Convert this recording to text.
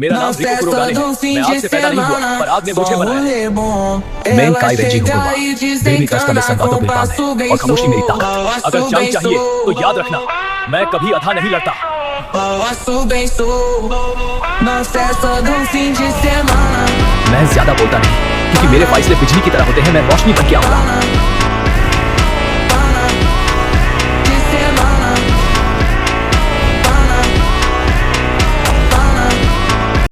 मेरा नाम रिको कुरोगाने है। मैं आज से पैदा नहीं हुआ, पर आज ने मुझे बनाया। मैं काई वेंजी हूँ गुरुआ। दिल में कष्ट में संवादों बिल्कुल है और खामोशी मेरी ताकत। अगर जंग चाहिए तो याद रखना, मैं कभी आधा नहीं लड़ता। मैं ज्यादा बोलता नहीं, क्योंकि मेरे फैसले बिजली की तरह होते हैं। मैं रोशनी बन के आऊंगा।